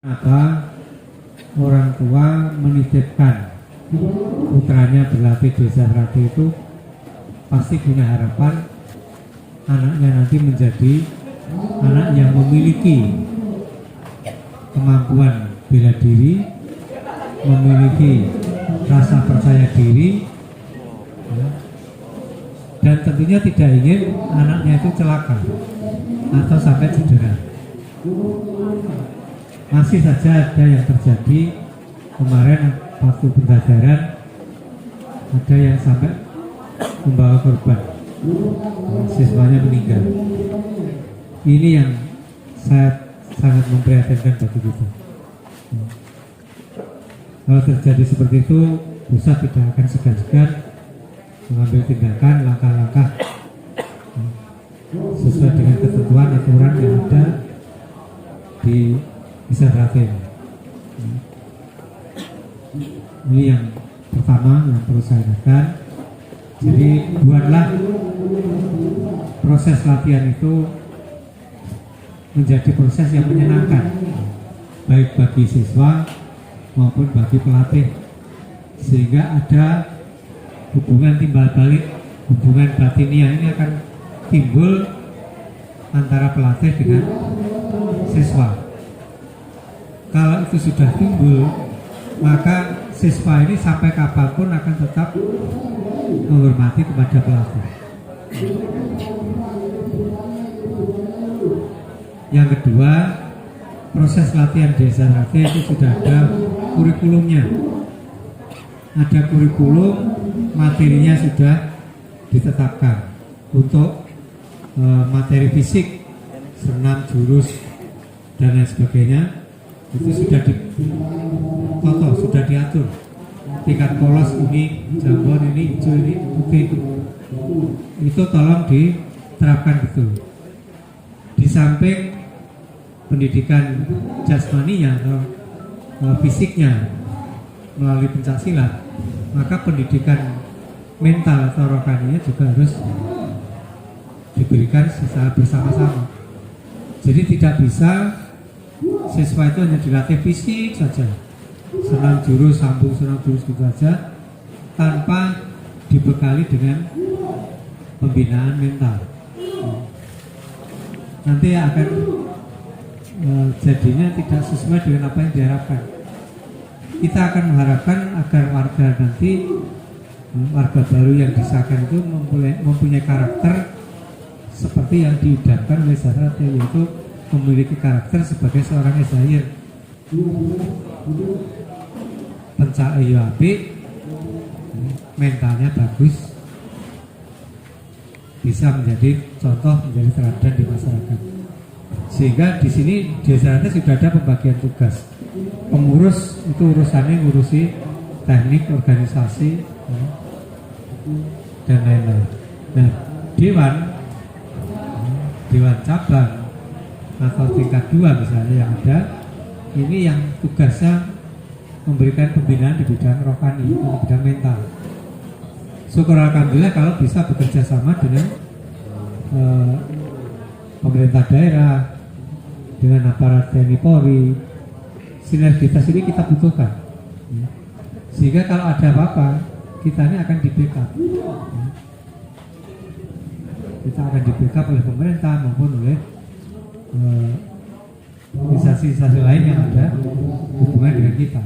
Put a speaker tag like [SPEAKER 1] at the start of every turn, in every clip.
[SPEAKER 1] Apa orang tua menitipkan putranya berlatih desa berlatih itu pasti punya harapan anaknya nanti menjadi anak yang memiliki kemampuan bela diri, memiliki rasa percaya diri, dan tentunya tidak ingin anaknya itu celaka atau sampai cedera. Masih saja ada yang terjadi kemarin waktu pembelajaran, ada yang sampai membawa korban, siswanya meninggal. Ini yang saya sangat memprihatinkan bagi kita. Kalau terjadi seperti itu, pusat tidak akan segan-segan mengambil tindakan, langkah-langkah sesuai dengan ketentuan aturan yang ada di Desa Berlatih. Ini yang pertama yang perlu saya ingatkan. Jadi buatlah proses latihan itu menjadi proses yang menyenangkan, baik bagi siswa maupun bagi pelatih, sehingga ada hubungan timbal balik, hubungan batiniah ini akan timbul antara pelatih dengan siswa. Kalau itu sudah timbul, maka siswa ini sampai kapanpun akan tetap menghormati kepada pelatih. Yang kedua, proses latihan desa berlatih itu sudah ada kurikulumnya. Ada kurikulum, materinya sudah ditetapkan untuk materi fisik, senam, jurus, dan lain sebagainya. Itu sudah ditoto, sudah diatur. Tingkat polos ini, jambon ini, hijau ini, putih itu. Itu tolong diterapkan betul. Di samping pendidikan jasmaninya atau fisiknya melalui pencak silat, maka pendidikan mental atau rohaninya juga harus diberikan secara bersama-sama. Jadi tidak bisa siswa itu hanya dilatih fisik saja, senam jurus, sambung senam jurus gitu saja, tanpa dibekali dengan pembinaan mental. Nanti akan jadinya tidak sesuai dengan apa yang diharapkan. Kita akan mengharapkan agar warga nanti, warga baru yang disahkan itu mempunyai karakter seperti yang diidamkan oleh Zahrate, yaitu memiliki karakter sebagai seorang Esair, pencahaya apik, mentalnya bagus, bisa menjadi contoh, menjadi teladan di masyarakat. Sehingga di sini di Zahrate sudah ada pembagian tugas. Pengurus itu urusannya ngurusi teknik, organisasi, dan lain-lain. Nah, dewan cabang atau tingkat 2 misalnya yang ada, ini yang tugasnya memberikan pembinaan di bidang rohani, di bidang mental. Syukur alhamdulillah kalau bisa bekerja sama dengan pemerintah daerah, dengan aparat TNI Polri. Sinergitas ini kita butuhkan, sehingga kalau ada apa-apa kita ini akan di-backup. Kita akan di-backup oleh pemerintah maupun oleh instansi-instansi lain yang ada hubungan dengan kita.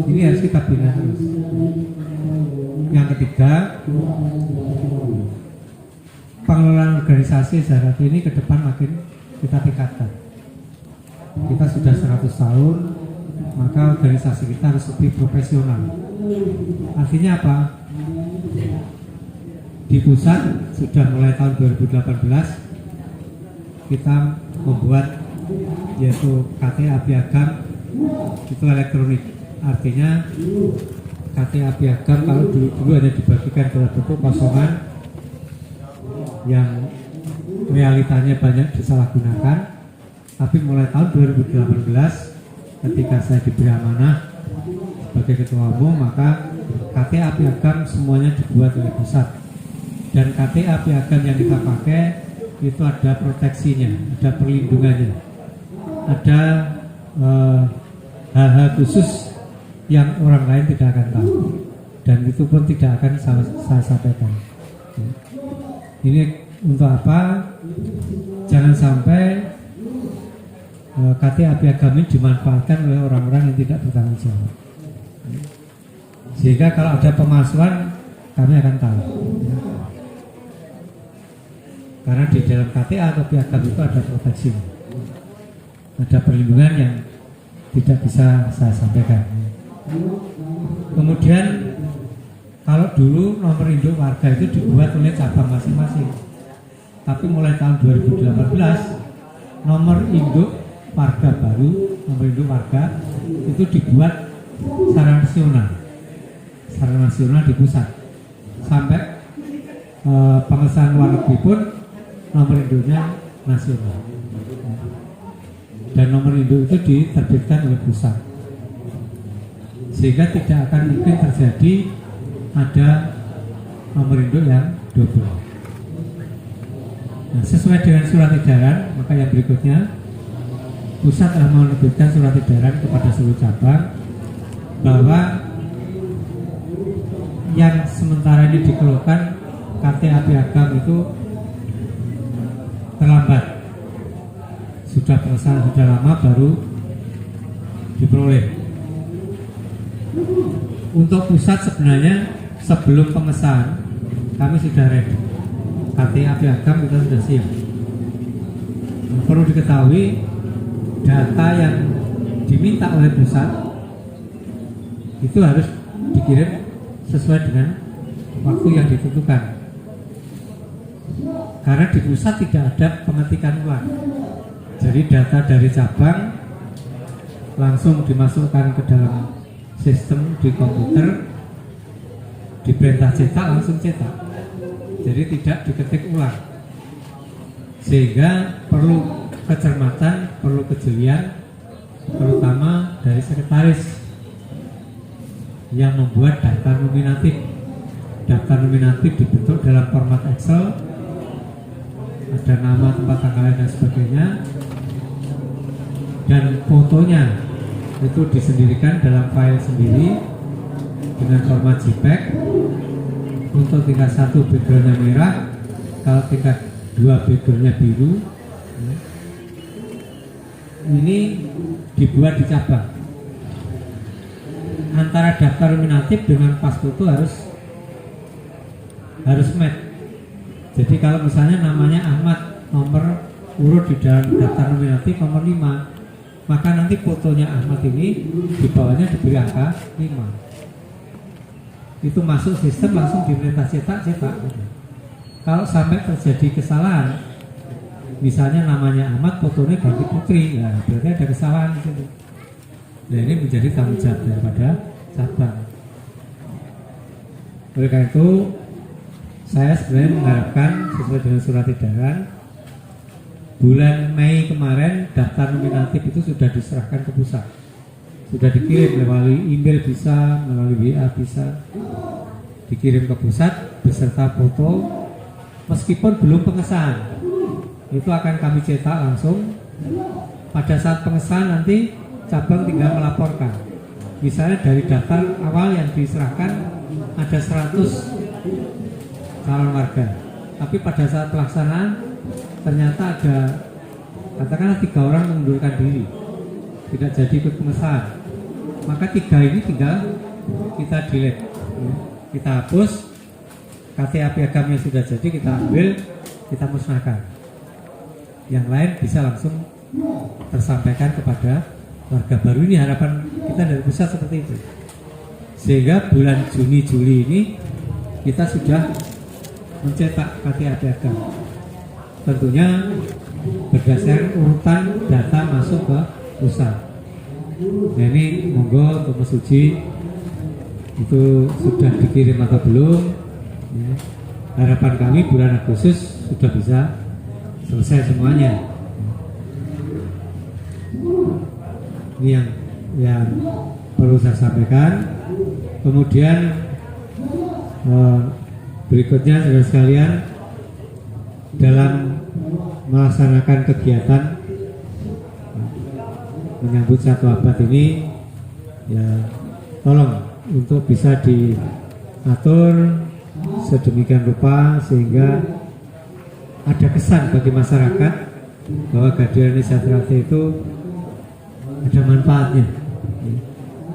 [SPEAKER 1] Ini harus kita bina terus. Yang ketiga, pengelolaan organisasi Zahrate ini ke depan makin kita tingkatkan. Kita sudah 100 tahun, maka organisasi kita harus lebih profesional. Artinya apa? Di pusat sudah mulai tahun 2018 kita membuat yaitu KTA Piagam itu elektronik. Artinya KTA Piagam kalau dulu hanya dibagikan dalam bentuk kosongan yang realitanya banyak disalahgunakan, tapi mulai tahun 2018 ketika saya diberi amanah sebagai ketua umum, maka KTA Piagam semuanya dibuat oleh pusat. Dan KTA Piagam yang kita pakai itu ada proteksinya, ada perlindungannya, ada hal-hal khusus yang orang lain tidak akan tahu, dan itu pun tidak akan saya sampaikan. Ini untuk apa? Jangan sampai KTA Piagam ini dimanfaatkan oleh orang-orang yang tidak bertanggung jawab, sehingga kalau ada pemalsuan kami akan tahu. Karena di dalam KTA atau Piagam itu ada proteksi, ada perlindungan yang tidak bisa saya sampaikan. Kemudian kalau dulu nomor induk warga itu dibuat oleh cabang masing-masing, tapi mulai tahun 2018 nomor induk warga baru, nomor induk warga itu dibuat secara nasional di pusat. Sampai pengesahan luar negeri pun nomor induknya nasional, dan nomor induk itu diterbitkan oleh pusat, sehingga tidak akan mungkin terjadi ada nomor induk yang double. Nah, sesuai dengan surat edaran, maka yang berikutnya pusat telah menerbitkan surat edaran kepada seluruh cabang bahwa yang sementara ini dikeluhkan KTA Piagam itu terlambat, sudah pengesahan sudah lama baru diperoleh. Untuk pusat sebenarnya sebelum pengesahan kami sudah ready, KTA Piagam kita sudah siap. Perlu diketahui data yang diminta oleh pusat itu harus dikirim sesuai dengan waktu yang ditentukan, karena di pusat tidak ada pengetikan ulang. Jadi data dari cabang langsung dimasukkan ke dalam sistem di komputer, diperintah cetak langsung cetak, jadi tidak diketik ulang, sehingga perlu kecermatan, perlu kejelian, terutama dari sekretaris yang membuat daftar nominatif. Daftar nominatif dibentuk dalam format Excel, ada nama, tempat, tanggal, dan sebagainya, dan fotonya itu disendirikan dalam file sendiri dengan format JPEG. Untuk tingkat 1 backgroundnya merah, kalau tingkat 2 backgroundnya biru. Ini dibuat di cabang. Antara daftar nominatif dengan pas foto harus match. Jadi kalau misalnya namanya Ahmad, nomor urut di dalam daftar nominatif nomor 5, maka nanti fotonya Ahmad ini di bawahnya diberi angka 5. Itu masuk sistem langsung diperintah cetak. Kalau sampai terjadi kesalahan, misalnya namanya Ahmad, fotonya ganti Putri, ya berarti ada kesalahan di situ. Nah, ini menjadi tanggung jawab daripada cabang. Oleh karena itu, saya sebenarnya mengharapkan sesuai dengan surat edaran, bulan Mei kemarin daftar nominatif itu sudah diserahkan ke pusat, sudah dikirim melalui email bisa, melalui WA bisa, dikirim ke pusat beserta foto, meskipun belum pengesahan. Itu akan kami cetak langsung. Pada saat pengesahan nanti cabang tinggal melaporkan. Misalnya dari daftar awal yang diserahkan ada 100 calon warga, tapi pada saat pelaksanaan ternyata ada katakanlah 3 orang mengundurkan diri, tidak jadi ikut pengesahan, maka 3 ini tinggal kita delete, kita hapus. KTA Piagam yang sudah jadi kita ambil, kita musnahkan. Yang lain bisa langsung tersampaikan kepada warga baru. Ini harapan kita dari pusat seperti itu, sehingga bulan Juni Juli ini kita sudah mencetak KTA Piagam, tentunya berdasarkan urutan data masuk ke pusat. Nah, ini monggo untuk Mas Uji itu sudah dikirim atau belum ya. Harapan kami bulan Agustus sudah bisa selesai semuanya. Ini yang perlu saya sampaikan. Kemudian berikutnya saudara sekalian, dalam melaksanakan kegiatan menyambut 1 abad ini, ya tolong untuk bisa diatur sedemikian rupa sehingga ada kesan bagi masyarakat bahwa Gadio Indonesia Trate itu ada manfaatnya.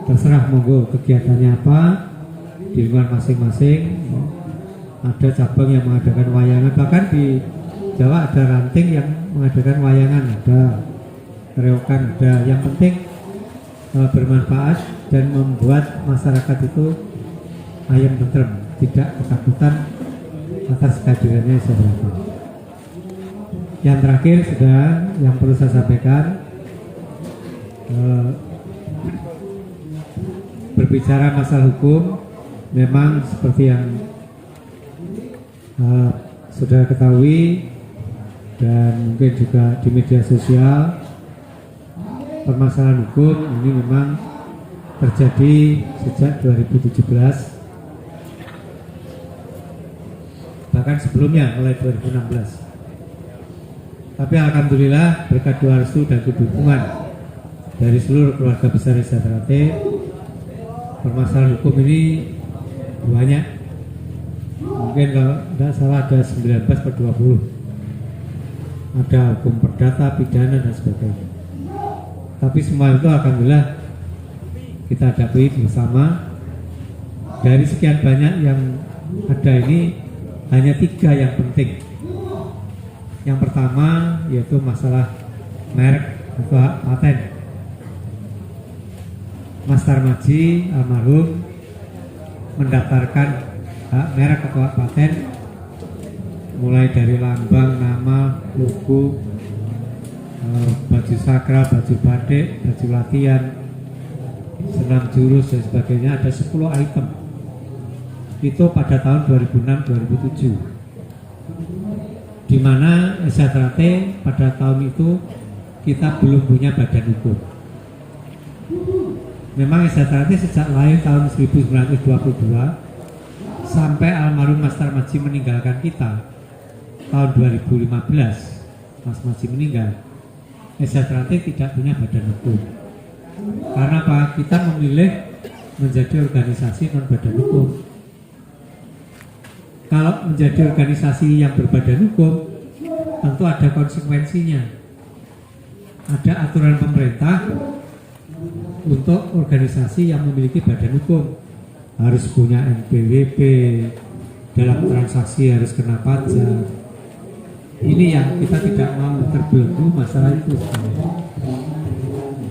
[SPEAKER 1] Terserah monggo kegiatannya apa di lingkungan masing-masing. Ada cabang yang mengadakan wayangan, bahkan di Jawa ada ranting yang mengadakan wayangan, ada reokan, ada. Yang penting bermanfaat dan membuat masyarakat itu ayam tentrem, tidak ketakutan atas kehadirannya seberapa. Yang terakhir sudah yang perlu saya sampaikan, berbicara masalah hukum, memang seperti yang sudah ketahui dan mungkin juga di media sosial, permasalahan hukum ini memang terjadi sejak 2017, bahkan sebelumnya mulai 2016. Tapi alhamdulillah berkat doa restu dan dukungan dari seluruh keluarga besar Indonesia Trate, permasalahan hukum ini banyak. Mungkin kalau tidak salah ada 19/20. Ada hukum perdata, pidana dan sebagainya. Tapi semua itu alhamdulillah kita hadapi bersama. Dari sekian banyak yang ada ini hanya 3 yang penting. Yang pertama yaitu masalah merek atau hak paten. Mas Tarmaji almarhum mendaftarkan hak merek atau hak paten mulai dari lambang, nama, logo, baju sakral, baju batik, baju latihan, senam jurus dan sebagainya, ada 10 item. Itu pada tahun 2006-2007, di mana Indonesia Trate pada tahun itu kita belum punya badan hukum. Memang Indonesia Trate sejak lahir tahun 1922 sampai almarhum Mas Tarmaji meninggalkan kita tahun 2015, Mas Maji meninggal, Indonesia Trate tidak punya badan hukum. Karena apa? Kita memilih menjadi organisasi non badan hukum. Kalau menjadi organisasi yang berbadan hukum, tentu ada konsekuensinya. Ada aturan pemerintah untuk organisasi yang memiliki badan hukum. Harus punya NPWP, dalam transaksi harus kena pajak. Ini yang kita tidak mau terbelenggu masalah itu.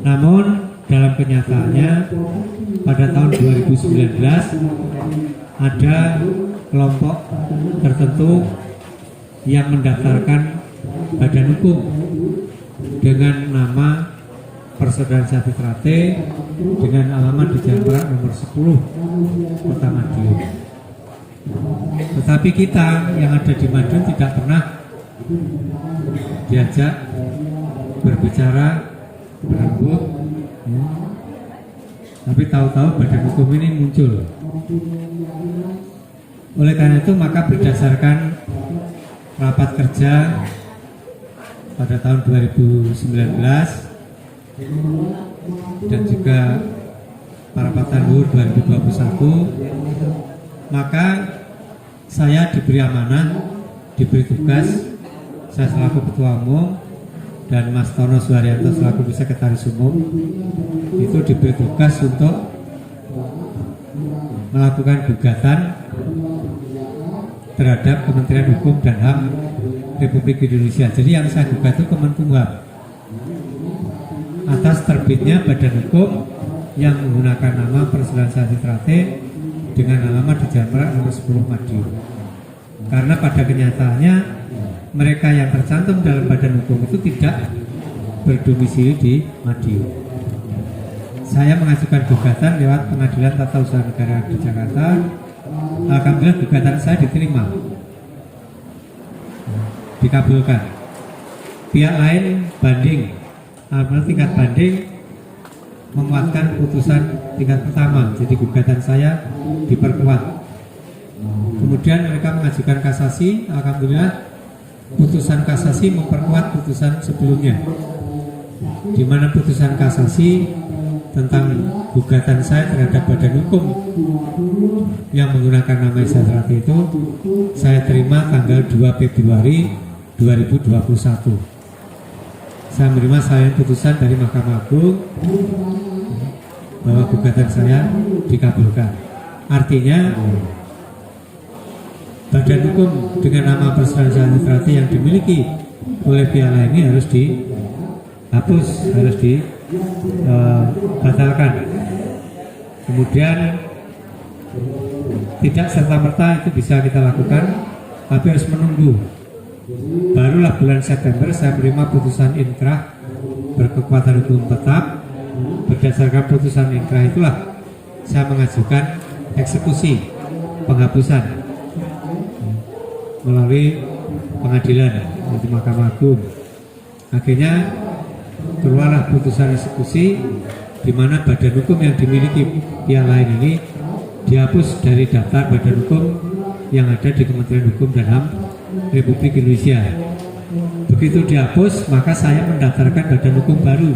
[SPEAKER 1] Namun dalam kenyataannya pada tahun 2019 ada kelompok tertentu yang mendaftarkan badan hukum dengan nama Persaudaraan Satu Trate dengan alamat di Jalan Merak nomor 10 Kota Madiun. Tetapi kita yang ada di Madiun tidak pernah diajak berbicara, berembuk, ya. Tapi tahu-tahu badan hukum ini muncul. Oleh karena itu maka berdasarkan rapat kerja pada tahun 2019 dan juga Parapatan Luhur 2021, maka saya diberi amanah, diberi tugas, saya selaku Ketua Umum dan Mas Tono Suharyanto selaku Sekretaris Umum itu diberi tugas untuk melakukan gugatan terhadap Kementerian Hukum dan HAM Republik Indonesia. Jadi yang saya gugat itu Kemenkumham atas terbitnya badan hukum yang menggunakan nama Persaudaraan Satu Trate dengan alamat di Jalan Merak nomor 10 Madiun. Karena pada kenyataannya mereka yang tercantum dalam badan hukum itu tidak berdomisili di Madiun. Saya mengajukan gugatan lewat Pengadilan Tata Usaha Negara di Jakarta. Alhamdulillah gugatan saya diterima, dikabulkan. Pihak lain banding, alhamdulillah tingkat banding menguatkan putusan tingkat pertama, jadi gugatan saya diperkuat. Kemudian mereka mengajukan kasasi, alhamdulillah putusan kasasi memperkuat putusan sebelumnya, di mana putusan kasasi tentang gugatan saya terhadap badan hukum yang menggunakan nama Esa Trate itu saya terima tanggal 2 Februari 2021. Saya menerima salinan putusan dari Mahkamah Agung bahwa gugatan saya dikabulkan. Artinya badan hukum dengan nama Persaudaraan Trate yang dimiliki oleh pihak lain ini harus dihapus, harus dibatalkan. Kemudian tidak serta-merta itu bisa kita lakukan, tapi harus menunggu. Barulah bulan September saya menerima putusan inkrah berkekuatan hukum tetap. Berdasarkan putusan inkrah itulah saya mengajukan eksekusi penghapusan melalui pengadilan di Mahkamah Agung. Akhirnya keluarlah putusan eksekusi di mana badan hukum yang dimiliki pihak lain ini dihapus dari daftar badan hukum yang ada di Kementerian Hukum dan HAM Republik Indonesia. Begitu dihapus, maka saya mendaftarkan badan hukum baru.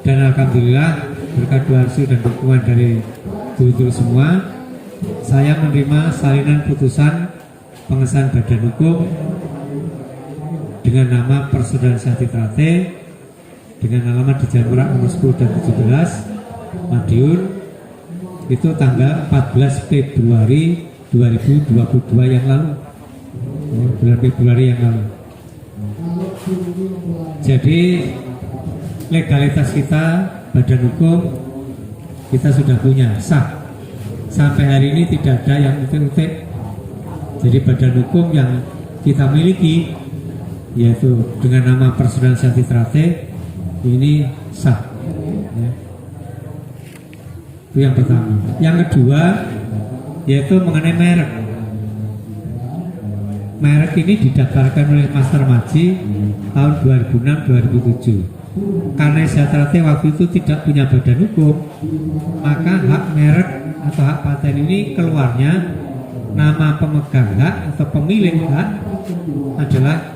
[SPEAKER 1] Dan alhamdulillah berkat doa dan dukungan dari guru-guru semua, saya menerima salinan putusan pengesahan badan hukum dengan nama Persaudaraan Sehati Trate dengan alamat di Jalan Merak nomor 10 dan 17 Madiun itu tanggal 14 Februari 2022 yang lalu, bulan Februari yang lalu. Jadi legalitas kita badan hukum kita sudah punya, sah. Sampai hari ini tidak ada yang utik-utik. Jadi badan hukum yang kita miliki yaitu dengan nama Persaudaraan Sehati Trate ini sah ya. Itu yang pertama. Yang kedua yaitu mengenai merek. Merek ini didaftarkan oleh Master Maji tahun 2006-2007. Karena Esa Trate waktu itu tidak punya badan hukum, maka hak merek atau hak paten ini keluarnya nama pemegang hak atau pemilik hak adalah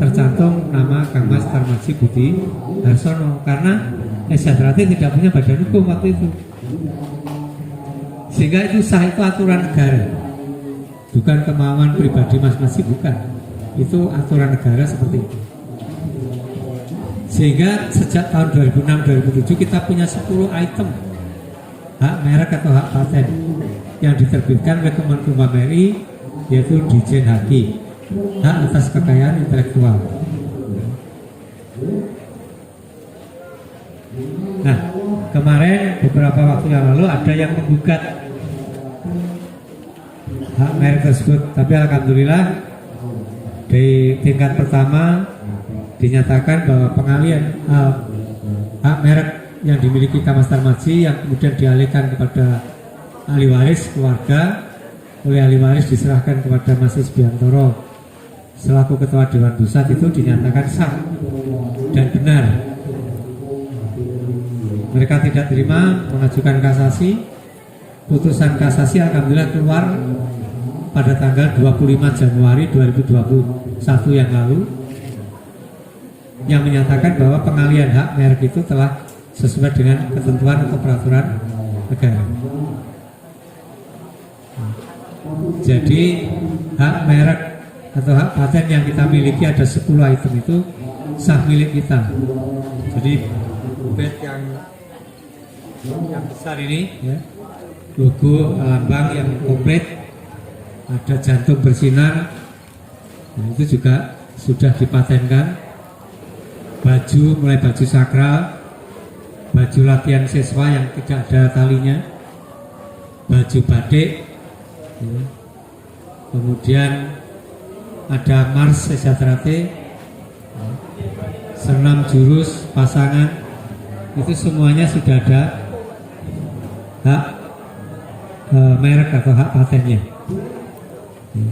[SPEAKER 1] tercantum nama Kang Mas Tarmadji Budi Harsono, karena Esa Trate tidak punya badan hukum waktu itu. Sehingga itu sah, itu aturan negara, bukan kemauan pribadi Mas Maji, bukan. Itu aturan negara seperti itu. Sehingga sejak tahun 2006-2007 kita punya 10 item hak merek atau hak paten yang diterbitkan oleh Kemenkumham RI, yaitu Dijen Haki, hak atas kekayaan intelektual. Nah, kemarin beberapa waktu yang lalu ada yang menggugat hak merek tersebut, tapi alhamdulillah di tingkat pertama dinyatakan bahwa pengalihan hak merek yang dimiliki Kang Mas Tarmadji yang kemudian dialihkan kepada ahli waris keluarga, oleh ahli waris diserahkan kepada Mas Isbiantoro selaku Ketua Dewan Pusat, itu dinyatakan sah dan benar. Mereka tidak terima, mengajukan kasasi. Putusan kasasi alhamdulillah keluar pada tanggal 25 Januari 2021 yang lalu, yang menyatakan bahwa pengalihan hak merek itu telah sesuai dengan ketentuan atau peraturan negara. Jadi hak merek atau hak paten yang kita miliki ada 10 item itu sah milik kita. Jadi bed yang besar ini ya, logo lambang yang komplit, ada jantung bersinar, nah, itu juga sudah dipatenkan. Baju, mulai baju sakral, baju latihan siswa yang tidak ada talinya, baju batik ya. Kemudian ada mars Esa Trate, senam jurus pasangan, itu semuanya sudah ada hak merek atau hak patennya ya.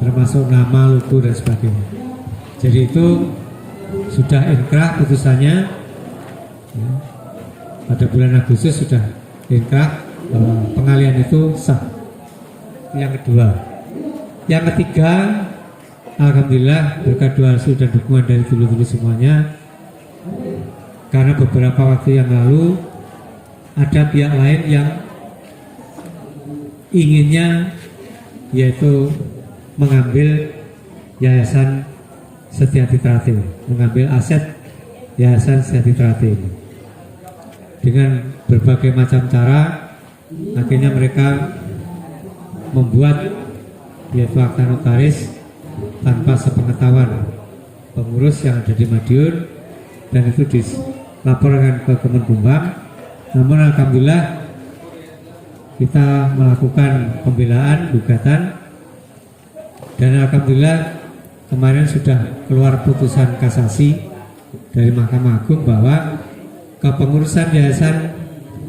[SPEAKER 1] Termasuk nama, logo dan sebagainya. Jadi itu sudah inkrah putusannya ya. Pada bulan Agustus sudah inkrah bahwa pengalihan itu sah. Yang kedua. Yang ketiga, alhamdulillah berkat doa dan dukungan dari dulu-dulu semuanya, karena beberapa waktu yang lalu ada pihak lain yang inginnya yaitu mengambil Yayasan Setyati Trate, mengambil aset Yayasan Setyati Trate ini. Dengan berbagai macam cara, akhirnya mereka membuat yaitu akta notaris tanpa sepengetahuan pengurus yang ada di Madiun, dan itu dilaporkan ke Kemenkumham. Namun alhamdulillah kita melakukan pembelaan gugatan, dan alhamdulillah kemarin sudah keluar putusan kasasi dari Mahkamah Agung bahwa kepengurusan yayasan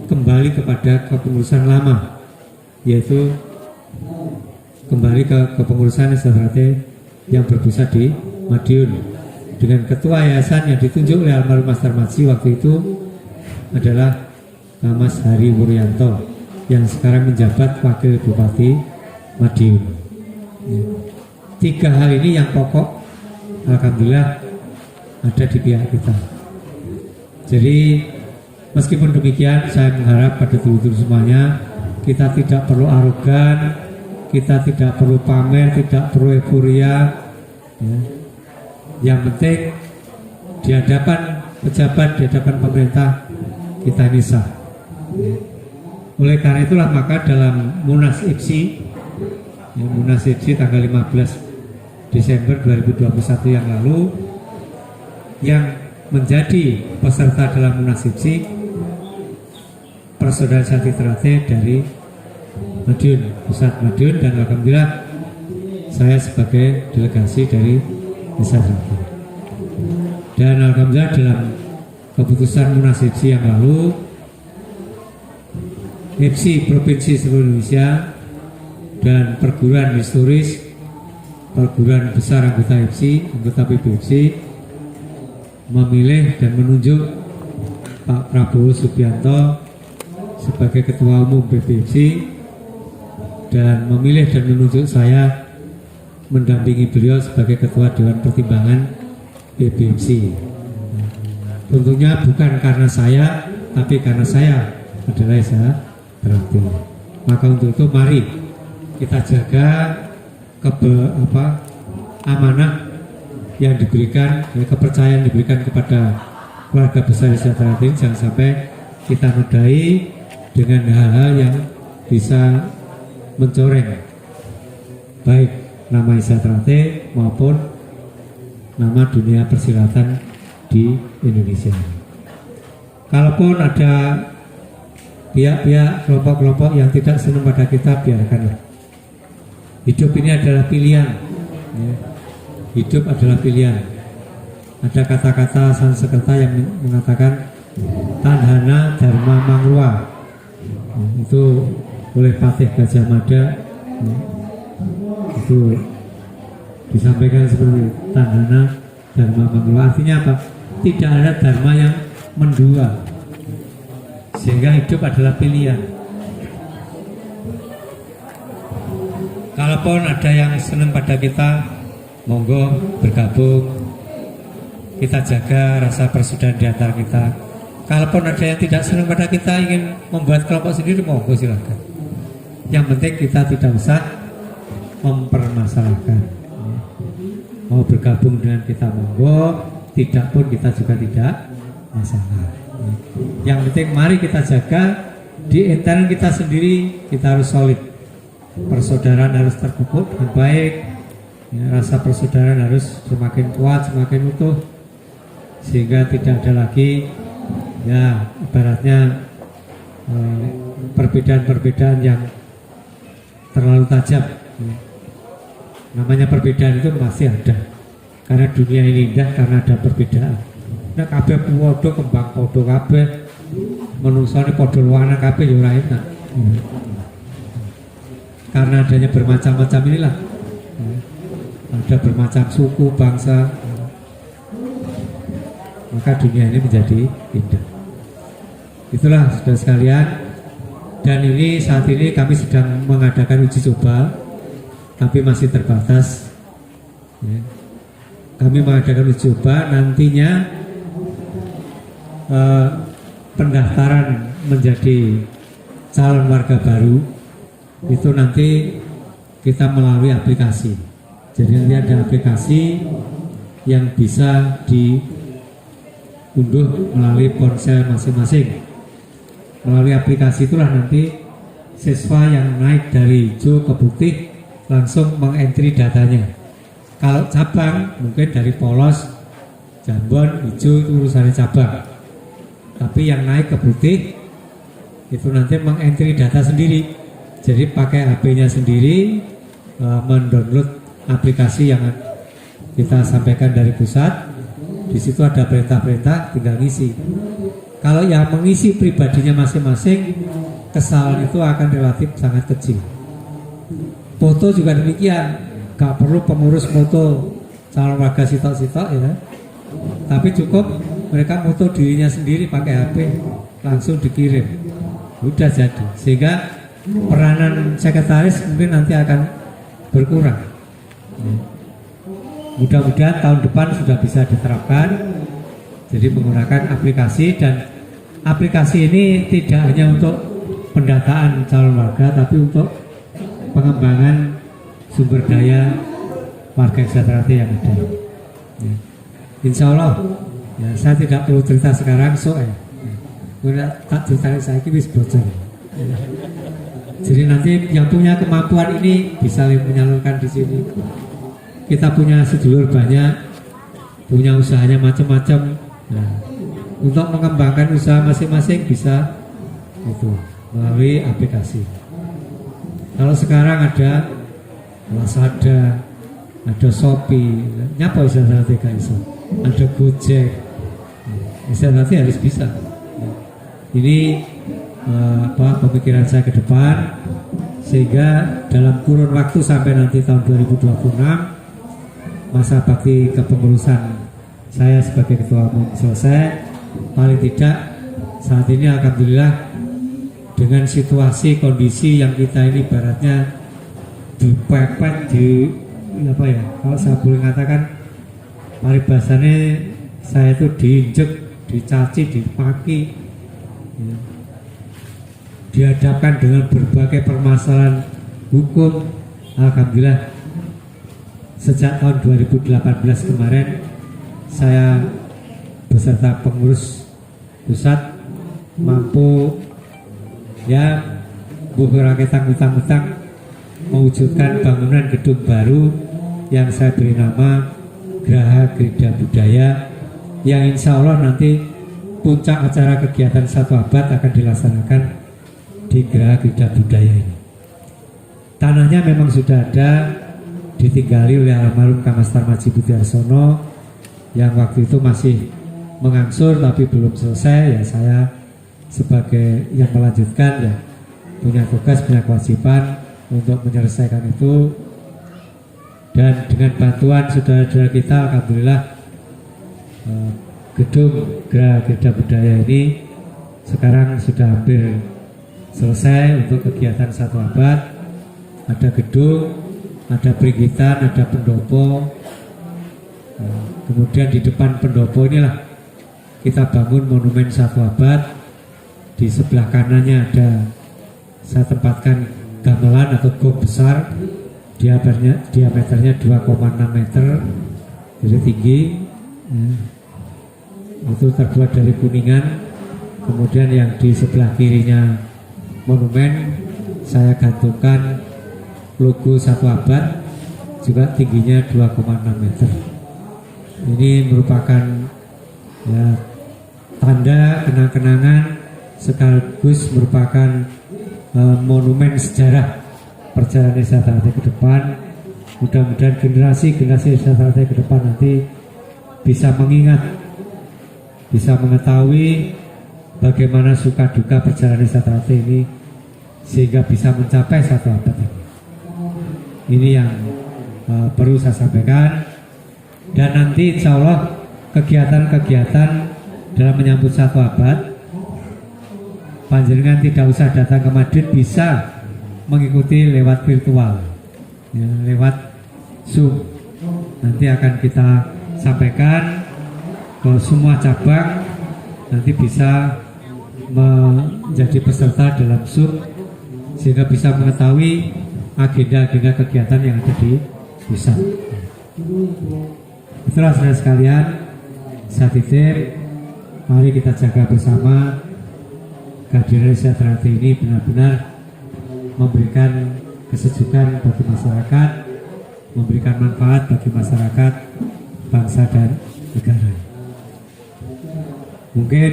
[SPEAKER 1] kembali kepada kepengurusan lama, yaitu kembali ke kepengurusan Setyati yang berpusat di Madiun, dengan ketua yayasan yang ditunjuk oleh almarhum Mas Tarmadji waktu itu adalah Mas Hari Wuryanto yang sekarang menjabat Wakil Bupati Madiun. Tiga hal ini yang pokok alhamdulillah ada di pihak kita. Jadi meskipun demikian, saya mengharap pada dulur-dulur semuanya, kita tidak perlu arogan, kita tidak perlu pamer, tidak perlu euforia, ya. Yang penting di hadapan pejabat, di hadapan pemerintah kita ini sah, ya. Oleh karena itulah maka dalam Munas IPSI, ya, Munas IPSI tanggal 15 Desember 2021 yang lalu, yang menjadi peserta dalam Munas IPSI Persaudaraan Setyati Trate dari Madiun, pusat Madiun, dan alhamdulillah saya sebagai delegasi dari Desa Trate. Dan alhamdulillah dalam keputusan Munas IPSI yang lalu, IPSI Provinsi seluruh Indonesia dan perguruan historis, perguruan besar anggota IPSI, anggota PBIPSI memilih dan menunjuk Pak Prabowo Subianto sebagai Ketua Umum PBIPSI, dan memilih dan menunjuk saya mendampingi beliau sebagai Ketua Dewan Pertimbangan PBIPSI. Tentunya bukan karena saya, tapi karena saya adalah saya terakhir. Maka untuk itu mari kita jaga amanah yang diberikan, kepercayaan diberikan kepada keluarga besar Desa Trate, jangan sampai kita nodai dengan hal-hal yang bisa mencoreng baik nama Desa Trate maupun nama dunia persilatan di Indonesia. Kalaupun ada pihak-pihak, kelompok-kelompok yang tidak senang pada kita, biarkanlah. Hidup ini adalah pilihan, ya. Hidup adalah pilihan. Ada kata-kata Sanskerta yang mengatakan Tanhana Dharma Mangrua, itu oleh Patih Gajah Mada, ya. Itu disampaikan seperti Tanhana Dharma Mangrua. Artinya apa? Tidak ada dharma yang mendua, sehingga hidup adalah pilihan. Kalaupun ada yang senang pada kita, monggo bergabung, kita jaga rasa persaudaraan di antara kita. Kalaupun ada yang tidak senang pada kita, ingin membuat kelompok sendiri, monggo silakan. Yang penting kita tidak usah mempermasalahkan. Mau bergabung dengan kita monggo, tidak pun kita juga tidak masalah. Yang penting mari kita jaga di internal kita sendiri, kita harus solid. Persaudaraan harus terpupuk dengan baik, ya, rasa persaudaraan harus semakin kuat, semakin utuh, sehingga tidak ada lagi, ya ibaratnya perbedaan-perbedaan yang terlalu tajam. Ya. Namanya perbedaan itu masih ada, karena dunia ini indah karena ada perbedaan. Nah, kabeh podo kembang podo kabeh, menungsone podo warna kabeh yo ora enak. Karena adanya bermacam-macam inilah, ada bermacam suku, bangsa, maka dunia ini menjadi indah. Itulah saudara sekalian. Dan ini saat ini kami sedang mengadakan uji coba, tapi masih terbatas. Ya. Kami mengadakan uji coba, nantinya pendaftaran menjadi calon warga baru itu nanti kita melalui aplikasi. Jadi nanti ada aplikasi yang bisa diunduh melalui ponsel masing-masing. Melalui aplikasi itulah nanti siswa yang naik dari hijau ke putih langsung mengentri datanya. Kalau cabang mungkin dari polos, jambon, hijau itu urusannya cabang. Tapi yang naik ke putih itu nanti mengentri data sendiri. Jadi pakai HP-nya sendiri, mendownload aplikasi yang kita sampaikan dari pusat. Di situ ada perintah-perintah, tinggal ngisi. Kalau yang mengisi pribadinya masing-masing, kesalahan itu akan relatif sangat kecil. Foto juga demikian, gak perlu pengurus foto calon warga sitok-sitok ya, tapi cukup mereka foto dirinya sendiri pakai HP, langsung dikirim, udah jadi. Sehingga peranan sekretaris mungkin nanti akan berkurang. Mudah-mudahan tahun depan sudah bisa diterapkan. Jadi menggunakan aplikasi, dan aplikasi ini tidak hanya untuk pendataan calon warga, tapi untuk pengembangan sumber daya warga Eksatrate yang ada. Ya. Insya Allah, ya, saya tidak perlu cerita sekarang, tak cerita saya ini bocor. Ya. Jadi nanti yang punya kemampuan ini bisa menyalurkan di sini. Kita punya sedulur banyak, punya usahanya macam-macam. Nah, untuk mengembangkan usaha masing-masing bisa itu melalui aplikasi. Kalau sekarang ada Lazada, ada Shopee, nyapa bisa nanti iso, ada Gojek, bisa nanti harus bisa. Ini pemikiran saya ke depan, sehingga dalam kurun waktu sampai nanti tahun 2026 masa bakti kepengurusan saya sebagai ketua umum selesai. Paling tidak saat ini alhamdulillah dengan situasi kondisi yang kita ini ibaratnya dipepet kalau saya boleh katakan paribasannya, saya itu diinjek, dicaci, dipaki, ya, dihadapkan dengan berbagai permasalahan hukum. Alhamdulillah sejak tahun 2018 kemarin saya beserta pengurus pusat mampu ya raketang utang-utang mewujudkan bangunan gedung baru yang saya beri nama Graha Gereja Budaya, yang insya Allah nanti puncak acara kegiatan 1 abad akan dilaksanakan di Graha Gereja Budaya ini. Tanahnya memang sudah ada, ditinggali oleh almarhum Kang Mastar Maji Budiarsono yang waktu itu masih mengangsur tapi belum selesai. Ya saya sebagai yang melanjutkan ya punya tugas, punya kewajiban untuk menyelesaikan itu, dan dengan bantuan saudara-saudara kita alhamdulillah gedung Graha Gereja Budaya ini sekarang sudah hampir selesai untuk kegiatan 1 abad. Ada gedung, ada perigitan, ada pendopo. Kemudian di depan pendopo inilah kita bangun monumen 1 abad. Di sebelah kanannya ada, saya tempatkan gamelan atau gong besar, diameternya 2,6 meter, jadi tinggi. Itu terbuat dari kuningan. Kemudian yang di sebelah kirinya monumen saya gantungkan logo 1 abad, juga tingginya 2,6 meter. Ini merupakan ya tanda kenang-kenangan sekaligus merupakan monumen sejarah perjalanan Eksatrate ke depan. Mudah-mudahan generasi Eksatrate ke depan nanti bisa mengingat, bisa mengetahui bagaimana suka duka perjalanan Eksatrate ini sehingga bisa mencapai 1 abad ini. Ini yang perlu saya sampaikan. Dan nanti insya Allah kegiatan-kegiatan dalam menyambut 1 abad, panjenengan tidak usah datang ke Madrid, bisa mengikuti lewat virtual ya, lewat Zoom. Nanti akan kita sampaikan ke semua cabang nanti bisa menjadi peserta dalam Zoom sehingga bisa mengetahui agenda-agenda kegiatan yang ada di pusat. Itulah saudara sekalian, saya titip, mari kita jaga bersama kehadiran Sejahtera Hati ini benar-benar memberikan kesejukan bagi masyarakat, memberikan manfaat bagi masyarakat, bangsa dan negara. Mungkin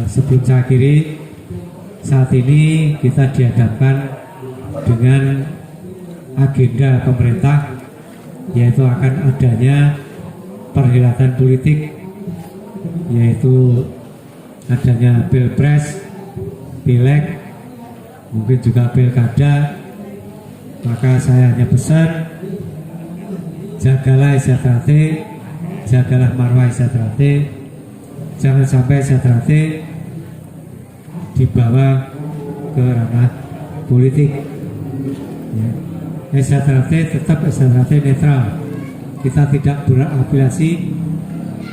[SPEAKER 1] sebelum saya akhiri, saat ini kita dihadapkan dengan agenda pemerintah, yaitu akan adanya perhelatan politik, yaitu adanya pilpres, pileg, mungkin juga pilkada. Maka saya hanya pesan, jagalah Sejahtera Hati, jagalah marwah Sejahtera Hati, jangan sampai Sejahtera Hati dibawa ke ranah politik. Sejahtera Hati tetap Sejahtera Hati netral. Kita tidak berafiliasi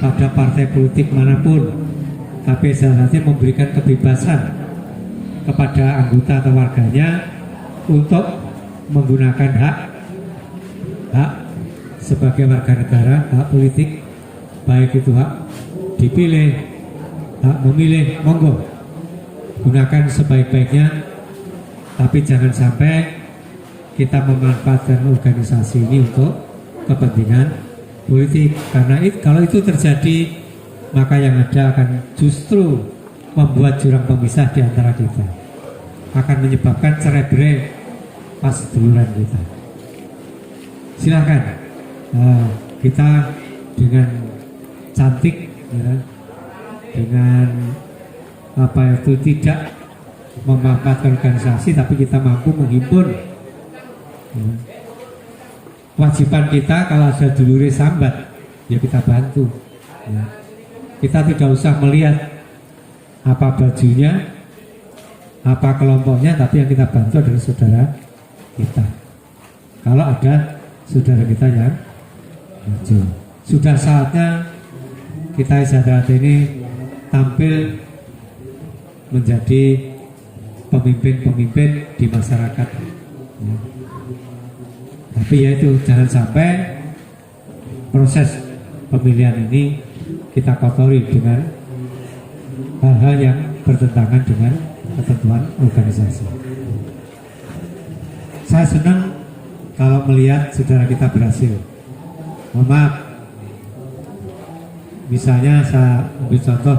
[SPEAKER 1] pada partai politik manapun, tapi Sejahtera Hati memberikan kebebasan kepada anggota atau warganya untuk menggunakan hak sebagai warga negara, hak politik, baik itu hak dipilih, hak memilih, monggo gunakan sebaik-baiknya, tapi jangan sampai kita memanfaatkan organisasi ini untuk kepentingan politik, karena kalau itu terjadi maka yang ada akan justru membuat jurang pemisah di antara kita, akan menyebabkan cerai-berai pas seduluran kita. Silakan kita dengan cantik, ya, dengan apa itu tidak memanfaatkan organisasi, tapi kita mampu menghimpun. Ya. Kewajiban kita kalau ada dulure sambat, ya kita bantu. Ya. Kita tidak usah melihat apa bajunya, apa kelompoknya, tapi yang kita bantu adalah saudara kita. Kalau ada saudara kita yang maju, sudah saatnya kita Sejahtera Hati ini tampil menjadi pemimpin-pemimpin di masyarakat. Ya. Tapi ya itu, jangan sampai proses pemilihan ini kita kotori dengan hal-hal yang bertentangan dengan ketentuan organisasi. Saya senang kalau melihat saudara kita berhasil. Mohon maaf, misalnya saya ambil contoh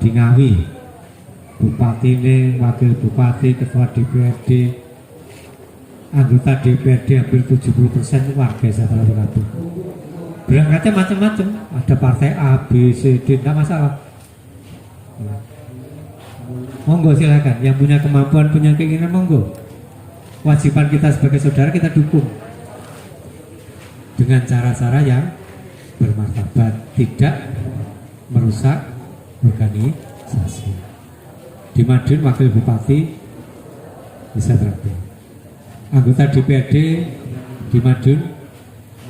[SPEAKER 1] di Ngawi, bupati ini, wakil bupati, ketua DPRD, anggota DPRD hampir 70% warga Sejahtera Hati. Berangkatnya macam-macam, ada partai A, B, C, D, tidak masalah. Monggo silakan, yang punya kemampuan, punya keinginan, monggo. Kewajiban kita sebagai saudara kita dukung dengan cara-cara yang bermartabat, tidak merusak organisasi. Di Madiun wakil bupati bisa terapi. Anggota DPRD di Madiun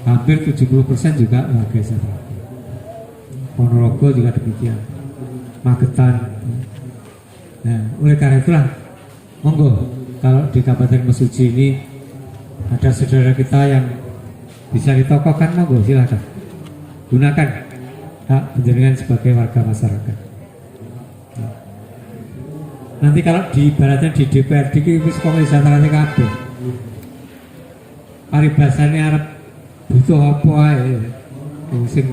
[SPEAKER 1] hampir 70% juga warga Sejahtera Hati. Ponorogo juga demikian, Magetan. Nah, oleh karena itulah, monggo kalau di Kabupaten Mesuji ini ada saudara kita yang bisa ditokohkan, monggo silakan gunakan hak penjaringan sebagai warga masyarakat. Nanti kalau di ibaratnya di DPRD itu sekolah Sejahtera Hati kabeh, paribasane arep butuh apa ae sing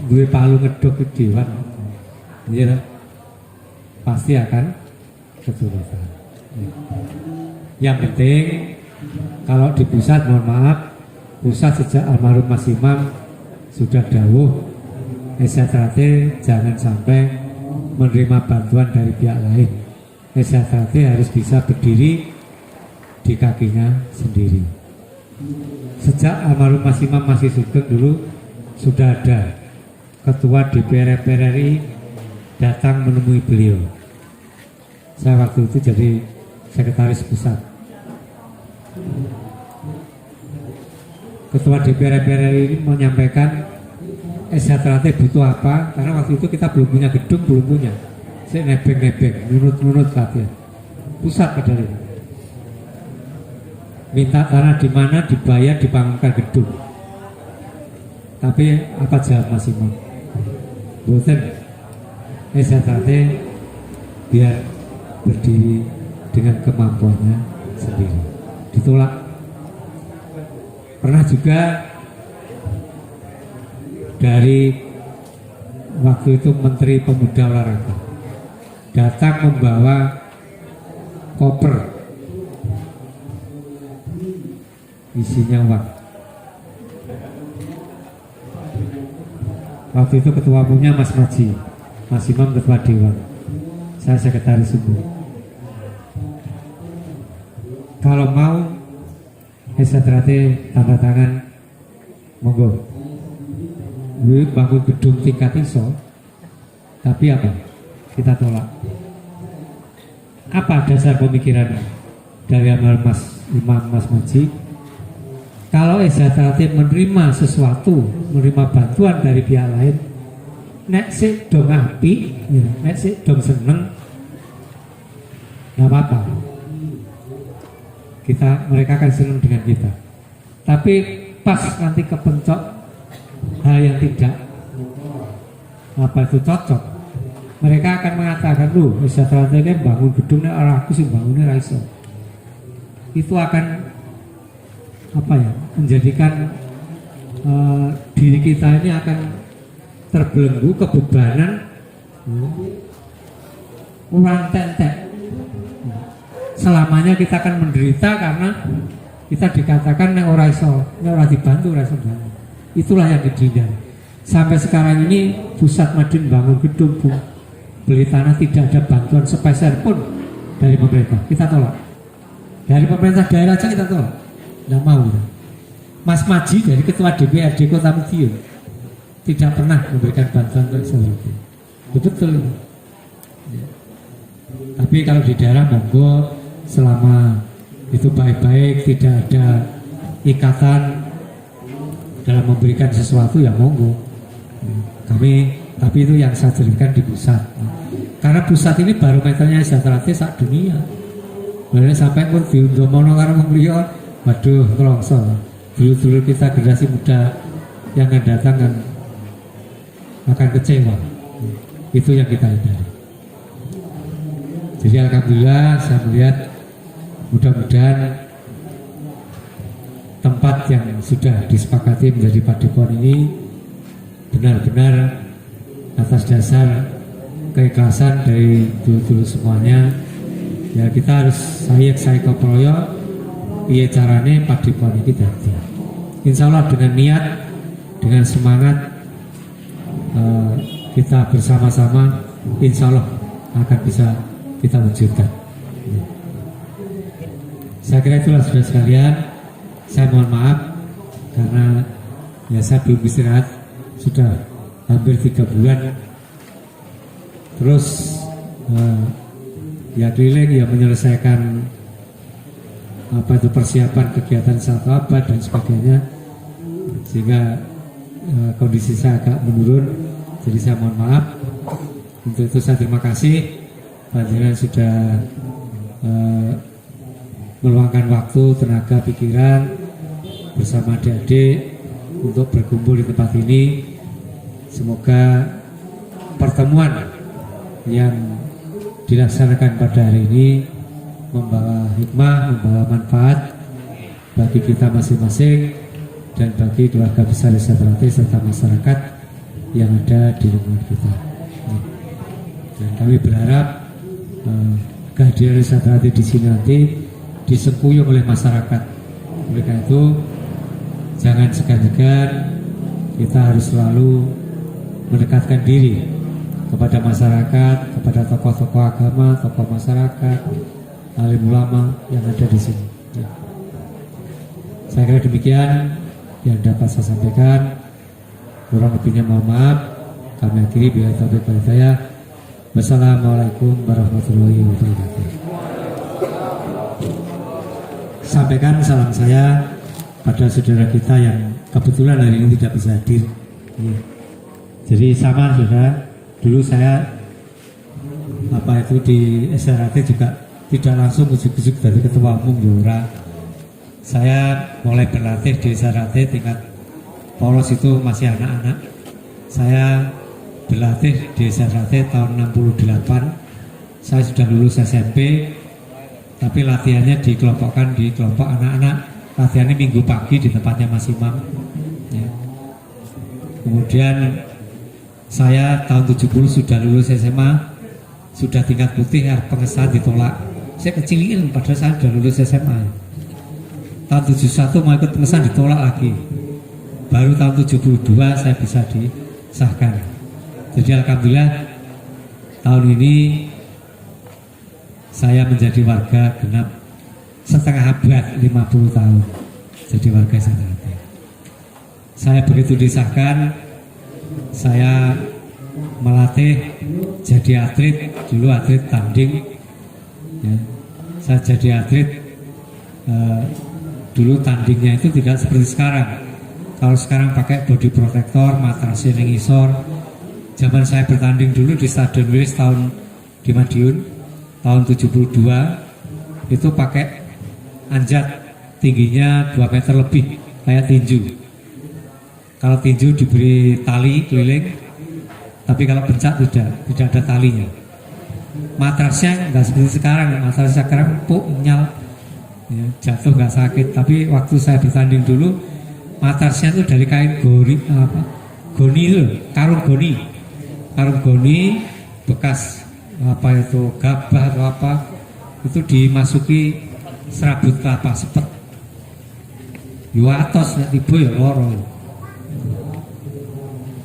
[SPEAKER 1] duwe palu ngedok ke dewan, ya pasti akan kesulitan. Yang penting kalau di pusat, mohon maaf, pusat sejak almarhum Mas Imam sudah dawuh, Sejahtera Hati jangan sampai menerima bantuan dari pihak lain. Sejahtera Hati harus bisa berdiri di kakinya sendiri. Sejak almarhum Mas Imam masih sugeng dulu sudah ada ketua DPR RI datang menemui beliau. Saya waktu itu jadi sekretaris pusat. Ketua DPR RI ini menyampaikan Sejahtera butuh apa, karena waktu itu kita belum punya gedung, belum punya. Saya nebeng-nebeng, nurut-nurut kabeh. Pusat pada ini. Minta tanah di mana, dibayar, dibangunkan gedung. Tapi apa jawab Mas Imam? Boten. Sejahtera biar berdiri dengan kemampuannya sendiri. Ditolak. Pernah juga dari waktu itu Menteri Pemuda Olahraga datang membawa koper isinya uang. Waktu itu ketua umumnya Mas Maji, Mas Imam ketua dewan, saya sekretaris umum. Kalau mau Sejahtera tanda tangan, monggo. Bangun gedung tingkat iso, tapi apa? Kita tolak. Apa dasar pemikiran dari amal Mas Imam Mas Maji? Kalau Sejahtera menerima sesuatu, menerima bantuan dari pihak lain, nek sik dong api, nek sik dong seneng, nggak apa-apa. Mereka akan senang dengan kita. Tapi pas nanti kepencok hal yang tidak itu cocok, mereka akan mengatakan, loh, Sejahtera kan bangun gedungnya orang aku sih bangunnya raiso. Itu akan menjadikan diri kita ini akan terbelenggu kebebanan orang tentek. Selamanya kita akan menderita karena kita dikatakan nek ora iso, nek ora dibantu ora iso bangun. Itulah yang dihindari. Sampai sekarang ini Pusat Madin bangun gedung, beli tanah, tidak ada bantuan sepeser pun dari pemerintah. Kita tolak. Dari pemerintah daerah aja kita tolak. Tidak mau. Mas Maji dari ketua DPRD Kota Madiun tidak pernah memberikan bantuan untuk sesuatu. Betul. Ya. Tapi kalau di daerah monggo, selama itu baik-baik, tidak ada ikatan dalam memberikan sesuatu, ya monggo. Tapi itu yang saya jelaskan di pusat. Karena pusat ini barometernya Sejahtera sak dunia. Mulai sampai pun diundomono karo beliau, waduh, kelongso. Dulu kita generasi muda yang akan datang kan akan kecewa. Itu yang kita hindari. Jadi alhamdulillah saya melihat mudah-mudahan tempat yang sudah disepakati menjadi padepokan ini benar-benar atas dasar keikhlasan dari dulu-dulu semuanya. Ya kita harus saya keproyo piye carane padepokan ini dadi. Insya Allah dengan niat, dengan semangat kita bersama-sama insya Allah akan bisa kita wujudkan. Saya kira itulah saudara sekalian. Saya mohon maaf karena ya saya belum istirahat sudah hampir 3 bulan. Terus ya keliling ya menyelesaikan persiapan kegiatan satu abad dan sebagainya, sehingga kondisi saya agak menurun. Jadi saya mohon maaf. Untuk itu saya terima kasih panjenengan sudah meluangkan waktu, tenaga, pikiran bersama adik-adik untuk berkumpul di tempat ini. Semoga pertemuan yang dilaksanakan pada hari ini membawa hikmah, membawa manfaat bagi kita masing-masing dan bagi keluarga besar Sejahtera serta masyarakat yang ada di lingkungan kita. Dan kami berharap kehadiran Sejahtera di sini nanti disempuyung oleh masyarakat. Oleh karena itu jangan segan-segan, kita harus selalu mendekatkan diri kepada masyarakat, kepada tokoh-tokoh agama, tokoh masyarakat, alim ulama yang ada di sini. Ya. Saya kira demikian yang dapat saya sampaikan. Kurang lebihnya mohon maaf. Kami akhiri bila taufiq wal hidayah. Wassalamualaikum warahmatullahi wabarakatuh. Sampaikan salam saya pada saudara kita yang kebetulan hari ini tidak bisa hadir. Ya. Jadi sama saudara, dulu saya di SRAT juga tidak langsung ujuk-ujuk dari ketua umum Yura. Saya mulai berlatih di SRAT tingkat polos itu masih anak-anak. Saya berlatih di SRAT tahun 68. Saya sudah lulus SMP, tapi latihannya dikelompokkan di kelompok anak-anak. Latihannya minggu pagi di tempatnya Mas Imam. Ya. Kemudian saya tahun 70 sudah lulus SMA, sudah tingkat putih, pengesahan ditolak. Saya kecilin padahal saya sudah lulus SMA. Tahun 71 mau ikut pengesahan ditolak lagi. Baru tahun 72 saya bisa disahkan. Jadi alhamdulillah tahun ini saya menjadi warga genap setengah abad, 50 tahun jadi warga SRAT. Saya begitu disahkan, saya melatih jadi atlet, dulu atlet tanding ya. Saya jadi atlet dulu tandingnya itu tidak seperti sekarang. Kalau sekarang pakai body protector, matrasnya yang isor. Zaman saya bertanding dulu di Stadion Wilis tahun di Madiun tahun 72 itu pakai anjat tingginya 2 meter lebih kayak tinju. Kalau tinju diberi tali keliling, tapi kalau pencak tidak ada talinya. Matrasnya nggak seperti sekarang, matrasnya sekarang empuk, nyal, ya, jatuh nggak sakit. Tapi waktu saya bertanding dulu, matrasnya itu dari kain goni itu, karung goni bekas gabah atau apa, itu dimasuki serabut kelapa sepet. Yuatos nek tiba ya loro.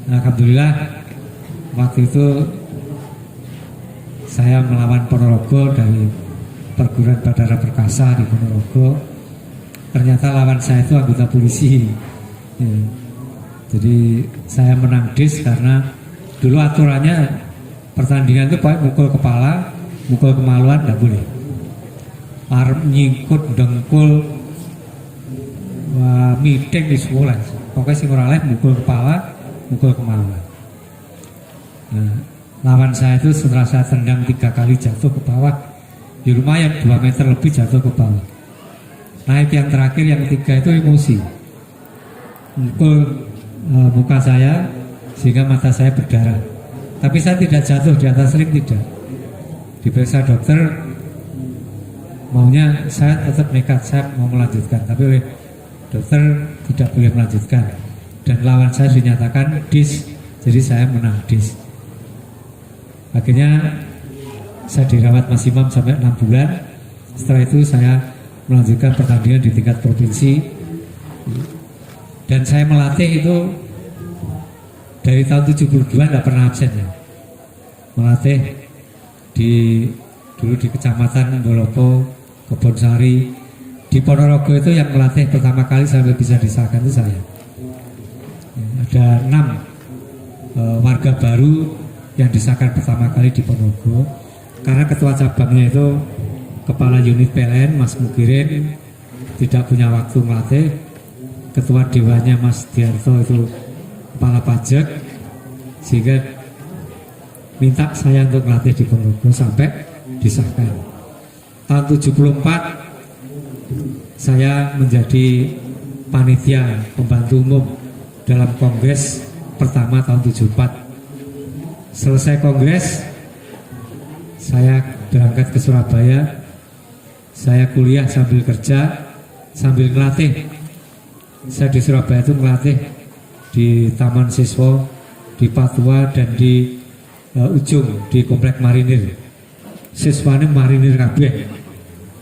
[SPEAKER 1] Nah, alhamdulillah waktu itu saya melawan Ponorogo dari perguruan Badara Perkasa di Ponorogo. Ternyata lawan saya itu anggota polisi ya. Jadi saya menang dis karena dulu aturannya pertandingan itu pakai mukul kepala, mukul kemaluan tidak boleh. Arep nyingkut dengkul meeting di sekolah. Pokoknya sing ora oleh mukul kepala, mukul kemaluan. Nah, lawan saya itu setelah saya tendang 3 kali jatuh ke bawah, ya lumayan 2 meter lebih jatuh ke bawah. Naik yang terakhir, yang ketiga itu emosi, mukul muka saya sehingga mata saya berdarah. Tapi saya tidak jatuh di atas ring, tidak. Diperiksa dokter, maunya saya tetap nekat, saya mau melanjutkan, tapi oleh dokter tidak boleh melanjutkan. Dan lawan saya dinyatakan dis, jadi saya menang dis. Akhirnya saya dirawat Mas Imam sampai 6 bulan. Setelah itu saya melanjutkan pertandingan di tingkat provinsi. Dan saya melatih itu dari tahun 72 tidak pernah absen ya. Melatih dulu di Kecamatan Ndolopo, Kebonsari, di Ponorogo itu yang melatih pertama kali sampai bisa disahkan itu saya. Ada 6 warga baru yang disahkan pertama kali di Ponorogo, karena ketua cabangnya itu kepala unit PLN Mas Mukirin tidak punya waktu melatih, ketua dewanya Mas Diarto itu kepala pajak, sehingga minta saya untuk melatih di Ponorogo sampai disahkan. Tahun 74 saya menjadi panitia pembantu umum dalam kongres pertama tahun 74. Selesai kongres, saya berangkat ke Surabaya. Saya kuliah sambil kerja, sambil melatih. Saya di Surabaya itu melatih di Taman Siswa, di Patua, dan di Ujung, di Komplek Marinir. Siswanya marinir kabeh.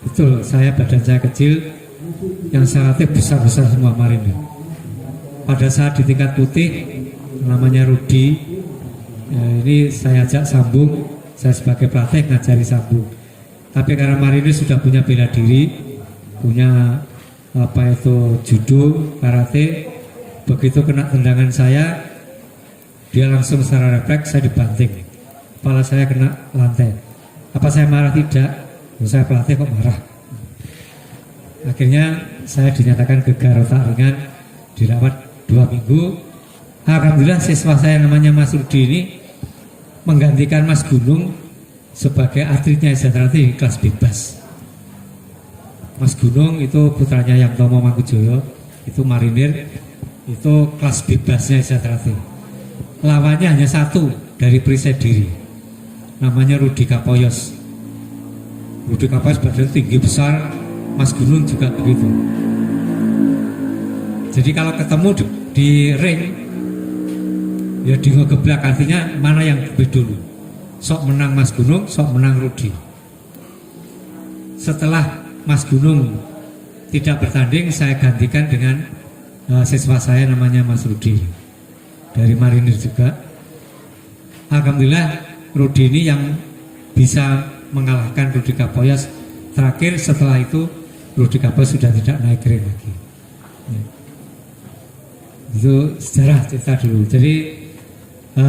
[SPEAKER 1] Betul, badan saya kecil, yang saya latih besar-besar semua marinir. Pada saat di tingkat putih, namanya Rudi, ini saya ajak sambung, saya sebagai pelatih ngajari sambung. Tapi karena marinir sudah punya bela diri, punya judo, karate, begitu kena tendangan saya, dia langsung secara refleks saya dibanting, kepala saya kena lantai. Apa saya marah? Tidak, saya pelatih kok marah. Akhirnya saya dinyatakan gegar otak ringan, dirawat 2 minggu. Alhamdulillah siswa saya namanya Mas Rudi ini menggantikan Mas Gunung sebagai atletnya Sejahtera di kelas bebas. Mas Gunung itu putranya yang Tomo Mangkujoyo, itu marinir, itu kelas bebasnya Sejahtera. Lawannya hanya satu dari perisai diri, namanya Rudi Kapoyos. Rudi Kapoyos badannya tinggi besar, Mas Gunung juga begitu. Jadi kalau ketemu di ring, ya di ngegeblak, artinya mana yang lebih dulu. Sok menang Mas Gunung, sok menang Rudi. Setelah Mas Gunung tidak bertanding, saya gantikan dengan siswa saya namanya Mas Rudi dari marinir juga. Alhamdulillah Rudi ini yang bisa mengalahkan Rudi Kapoyos. Terakhir setelah itu Rudi Kapoyos sudah tidak naik ring lagi. Itu sejarah cerita dulu. Jadi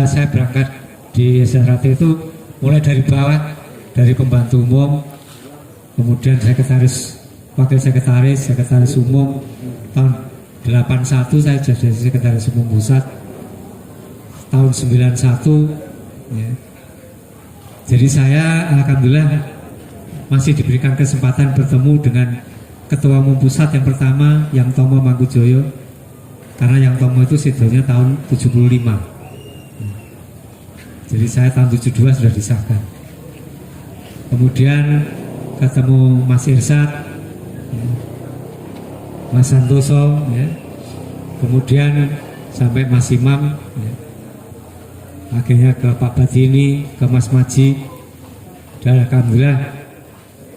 [SPEAKER 1] saya berangkat di Sejahtera itu mulai dari bawah, dari pembantu umum, kemudian wakil sekretaris umum. Tahun 81 saya jadi sekretaris umum pusat. Tahun 91 ya. Jadi saya alhamdulillah masih diberikan kesempatan bertemu dengan ketua umum pusat yang pertama, yang Tomo Mangkujoyo, karena yang Tomo itu sidonya tahun 75. Jadi saya tahun 72 sudah disahkan. Kemudian ketemu Mas Irsad, ya, Mas Santoso, ya. Kemudian sampai Mas Imam, ya. Akhirnya ke Pak Batini, ke Mas Maji, dan alhamdulillah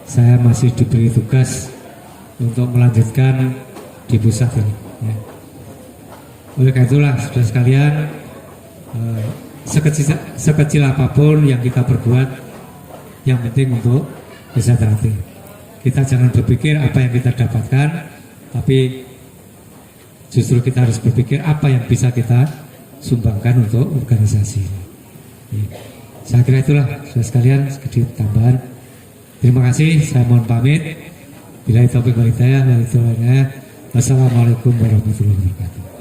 [SPEAKER 1] saya masih diberi tugas untuk melanjutkan di pusat ini. Ya. Oleh karena itulah, saudara sekalian, sekecil apapun yang kita perbuat, yang penting untuk Sejahtera. Kita jangan berpikir apa yang kita dapatkan, tapi justru kita harus berpikir apa yang bisa kita sumbangkan untuk organisasi ini. Saya kira itulah saudara sekalian sedikit tambahan. Terima kasih, saya mohon pamit. Bila taufiq wal hidayah, wassalamualaikum warahmatullahi wabarakatuh.